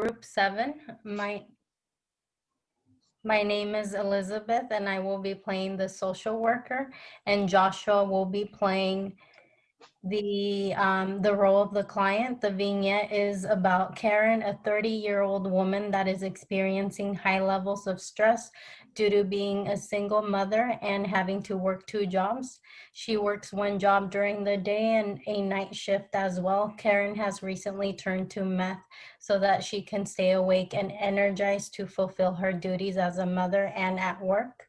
Group 7. My name is Elizabeth, and I will be playing the social worker, and Joshua will be playing the role of the client. The vignette is about Karen, a 30-year-old woman that is experiencing high levels of stress due to being a single mother and having to work 2 jobs. She works 1 job during the day and a night shift as well. Karen has recently turned to meth so that she can stay awake and energized to fulfill her duties as a mother and at work.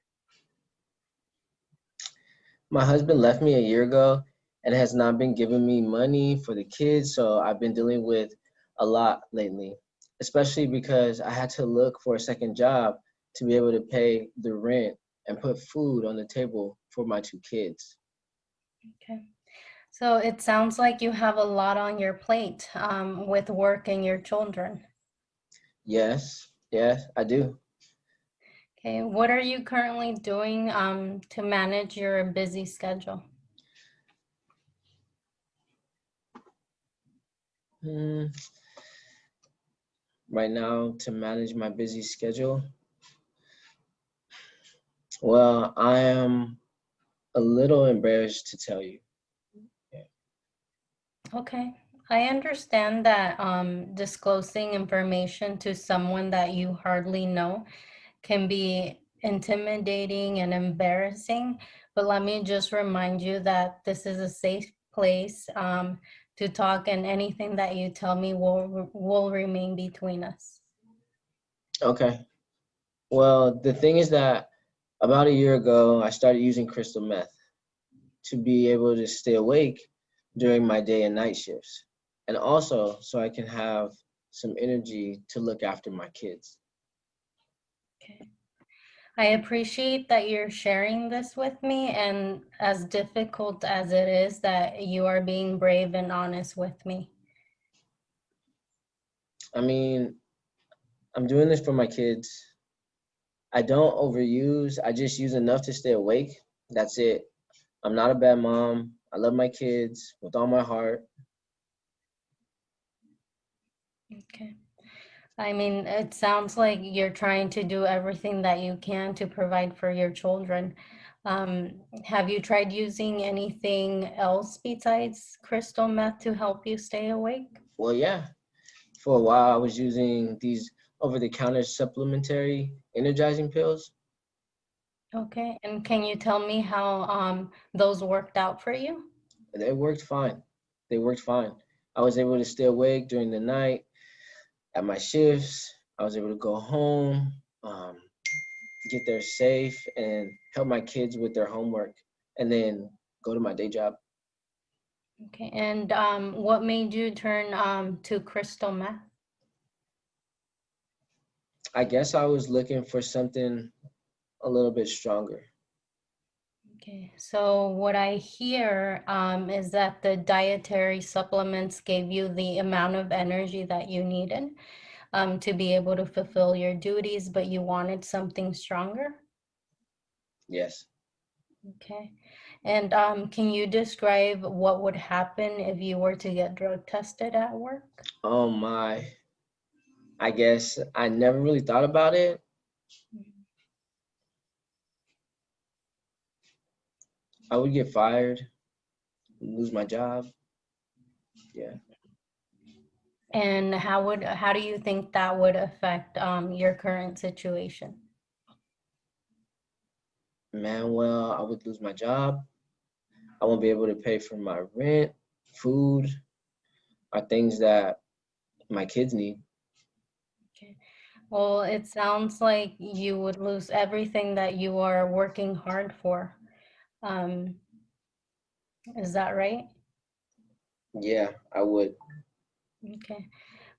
My husband left me a year ago and has not been giving me money for the kids, so I've been dealing with a lot lately, especially because I had to look for a second job to be able to pay the rent and put food on the table for my 2 kids. Okay. So it sounds like you have a lot on your plate with work and your children. Yes, I do. Okay, what are you currently doing to manage your busy schedule? Hmm, right now, to manage my busy schedule, well, I am a little embarrassed to tell you. Yeah. Okay, I understand that disclosing information to someone that you hardly know can be intimidating and embarrassing, but let me just remind you that this is a safe place to talk, and anything that you tell me will remain between us. Okay. Well, the thing is that about a year ago, I started using crystal meth to be able to stay awake during my day and night shifts, and also so I can have some energy to look after my kids. Okay. I appreciate that you're sharing this with me, and as difficult as it is, that you are being brave and honest with me. I mean, I'm doing this for my kids. I don't overuse, I just use enough to stay awake. That's it. I'm not a bad mom. I love my kids with all my heart. Okay. I mean, it sounds like you're trying to do everything that you can to provide for your children. Have you tried using anything else besides crystal meth to help you stay awake? Well, yeah, for a while I was using these over the counter supplementary energizing pills. Okay, and can you tell me how those worked out for you? They worked fine. They worked fine. I was able to stay awake during the night at my shifts. I was able to go home, get there safe, and help my kids with their homework, and then go to my day job. Okay, and what made you turn to crystal meth? I guess I was looking for something a little bit stronger. Okay, so what I hear is that the dietary supplements gave you the amount of energy that you needed to be able to fulfill your duties, but you wanted something stronger. Yes. Okay, and can you describe what would happen if you were to get drug tested at work? Oh my. I guess I never really thought about it. I would get fired, lose my job. Yeah. And how do you think that would affect your current situation? Man, well, I would lose my job. I won't be able to pay for my rent, food, or things that my kids need. Okay. Well, it sounds like you would lose everything that you are working hard for. Um, is that right? Yeah, I would. Okay.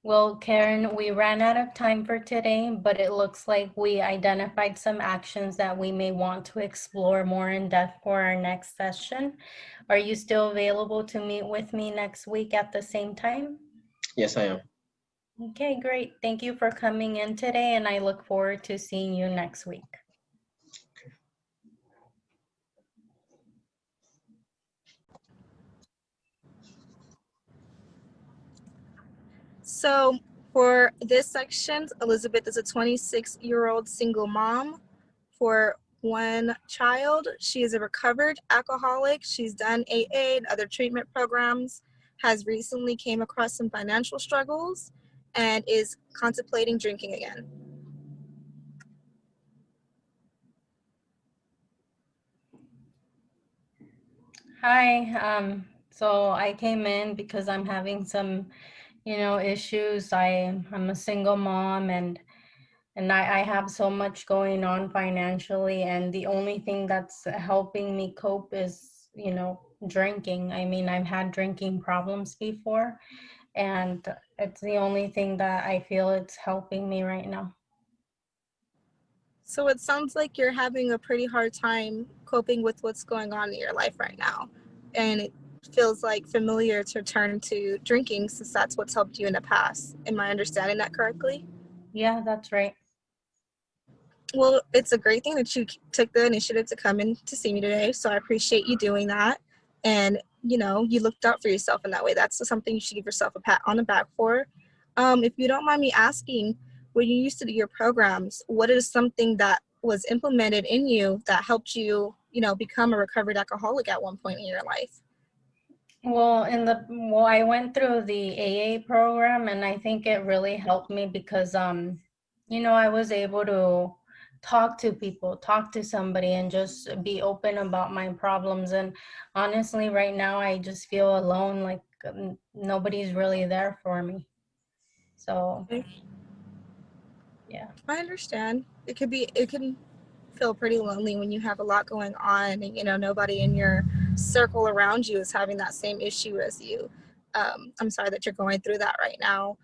Well, Karen, we ran out of time for today, but it looks like we identified some actions that we may want to explore more in depth for our next session. Are you still available to meet with me next week at the same time? Yes, I am. Okay, great. Thank you for coming in today, and I look forward to seeing you next week. So For this section, Elizabeth is a 26-year-old single mom for one child. She is a recovered alcoholic. She's done AA and other treatment programs, has recently came across some financial struggles, and is contemplating drinking again. Hi. So I came in because I'm having some, issues. I'm a single mom, and I have so much going on financially, and the only thing that's helping me cope is, drinking. I mean, I've had drinking problems before, and it's the only thing that I feel it's helping me right now. So it sounds like you're having a pretty hard time coping with what's going on in your life right now. And it feels like familiar to turn to drinking since that's what's helped you in the past. Am I understanding that correctly? Yeah, that's right. Well, it's a great thing that you took the initiative to come in to see me today. So I appreciate you doing that. And, you looked out for yourself in that way. That's something you should give yourself a pat on the back for. If you don't mind me asking, when you used to do your programs, what is something that was implemented in you that helped you, become a recovered alcoholic at one point in your life? Well, I went through the AA program, and I think it really helped me because I was able to talk to people, talk to somebody, and just be open about my problems. And honestly, right now I just feel alone, like nobody's really there for me. So, yeah. I understand. It can feel pretty lonely when you have a lot going on and, nobody in your circle around you is having that same issue as you. I'm sorry that you're going through that right now.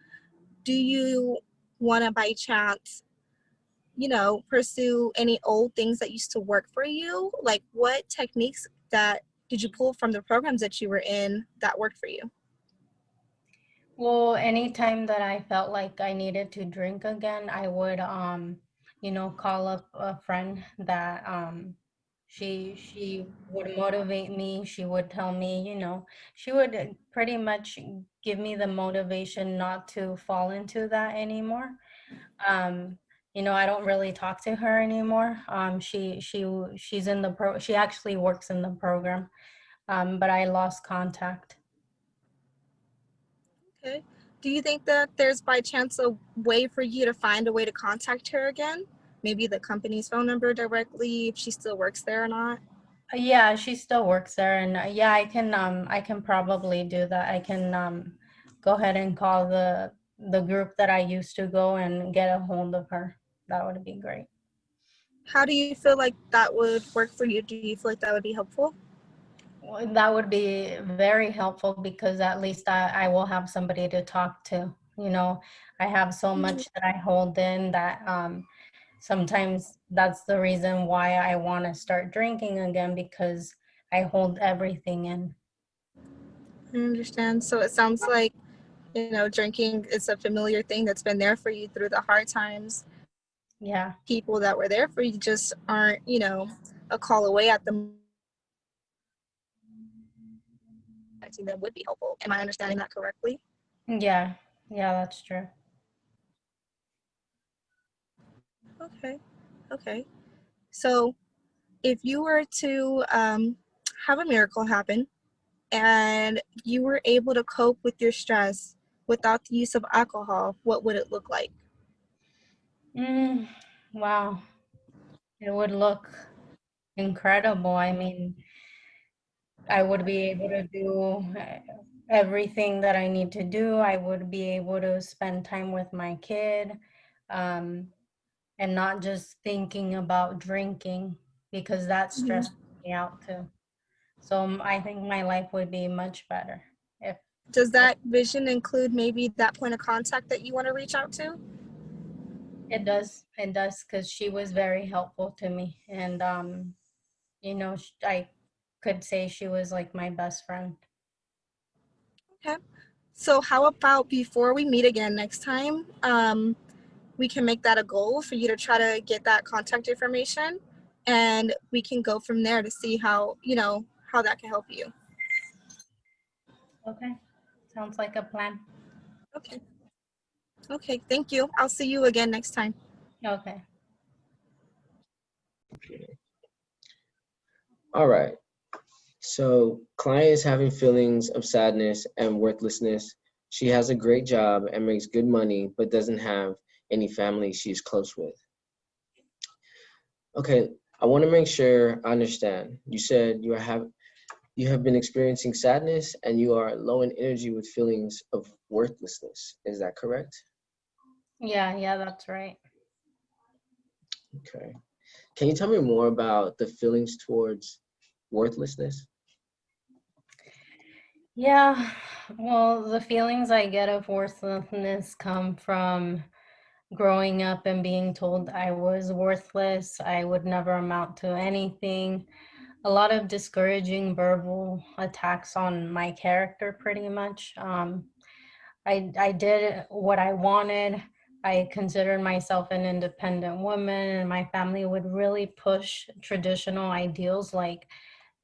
Do you want to, by chance, pursue any old things that used to work for you? Like, what techniques that did you pull from the programs that you were in that worked for you? Well, anytime that I felt like I needed to drink again, I would, call up a friend that she would motivate me. She would tell me, she would pretty much give me the motivation not to fall into that anymore. Um, I don't really talk to her anymore. She's in she actually works in the program. But I lost contact. Okay. Do you think that there's by chance a way for you to find a way to contact her again? Maybe the company's phone number directly, if she still works there or not? Yeah, she still works there, and yeah, I can probably do that. I can go ahead and call the group that I used to go and get a hold of her. That would be great. How do you feel like that would work for you? Do you feel like that would be helpful? Well, that would be very helpful because at least I will have somebody to talk to. I have so Mhm. much that I hold in that sometimes that's the reason why I want to start drinking again, because I hold everything in. I understand. So it sounds like, drinking is a familiar thing that's been there for you through the hard times. Yeah. People that were there for you just aren't, a call away at the I think that would be helpful. Am I understanding that correctly? Yeah. Yeah, that's true. Okay. Okay. So if you were to have a miracle happen and you were able to cope with your stress without the use of alcohol, what would it look like? Mm, wow. It would look incredible. I mean, I would be able to do everything that I need to do. I would be able to spend time with my kid, um, and not just thinking about drinking, because that Mhm. stresses me out too. So I think my life would be much better if, Does if that vision include maybe that point of contact that you want to reach out to? it does. It does, because she was very helpful to me. And, I could say she was like my best friend. Okay. So how about before we meet again next time, we can make that a goal for you to try to get that contact information, and we can go from there to see how that can help you. Okay. Sounds like a plan. Okay. Okay, thank you. I'll see you again next time. Okay. All right. So, client is having feelings of sadness and worthlessness. She has a great job and makes good money, but doesn't have any family she's close with. Okay, I want to make sure I understand. You said you have been experiencing sadness and you are low in energy with feelings of worthlessness. Is that correct? Yeah, that's right. Okay. Can you tell me more about the feelings towards worthlessness? Yeah, well, the feelings I get of worthlessness come from growing up and being told I was worthless, I would never amount to anything. A lot of discouraging verbal attacks on my character, pretty much. I did what I wanted. I considered myself an independent woman, and my family would really push traditional ideals like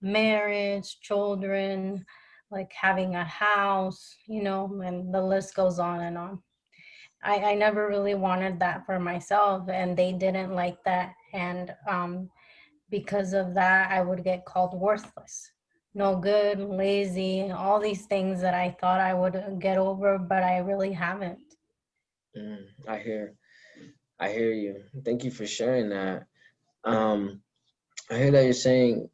marriage, children, like having a house, and the list goes on and on. I never really wanted that for myself, and they didn't like that. And because of that, I would get called worthless, no good, lazy, all these things that I thought I would get over, but I really haven't. Mm, I hear you. Thank you for sharing that. Um, I hear that you're saying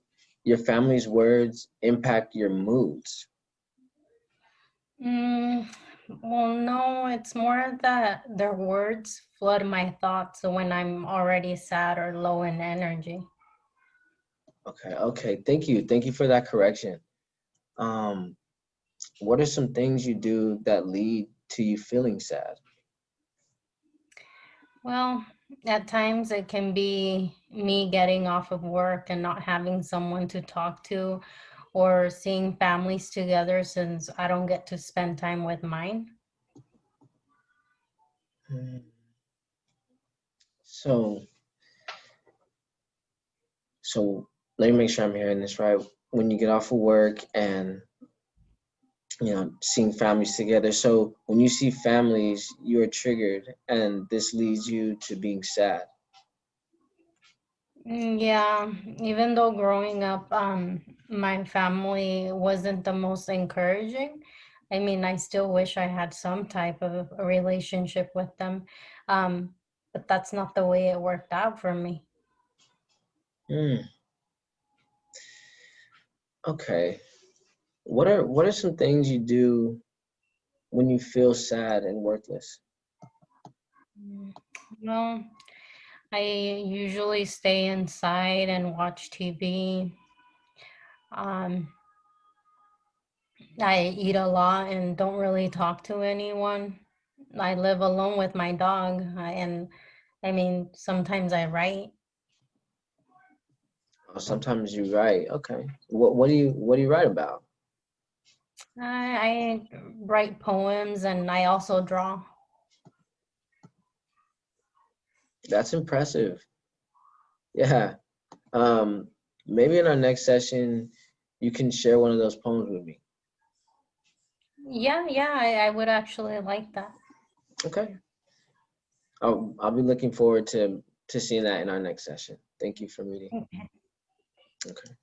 your family's words impact your moods. Mm, well, no, it's more that their words flood my thoughts when I'm already sad or low in energy. Okay. Thank you for that correction. Um, what are some things you do that lead to you feeling sad? Well, at times it can be me getting off of work and not having someone to talk to, or seeing families together since I don't get to spend time with mine. Mm, So, so let me make sure I'm hearing this right. When you get off of work and seeing families together. So when you see families, you're triggered, and this leads you to being sad. Yeah, even though growing up, my family wasn't the most encouraging. I mean, I still wish I had some type of a relationship with them, um, but that's not the way it worked out for me. Hmm. Okay. What are some things you do when you feel sad and worthless? Mm, Well, I usually stay inside and watch TV. Um, I eat a lot and don't really talk to anyone. I live alone with my dog, and I mean, sometimes I write. Oh, sometimes you write. Okay. What do you write about? I write poems and I also draw. That's impressive. Yeah. Um, maybe in our next session, you can share one of those poems with me. Yeah, I would actually like that. Okay. I'll be looking forward to seeing that in our next session. Thank you for reading. Okay. Okay.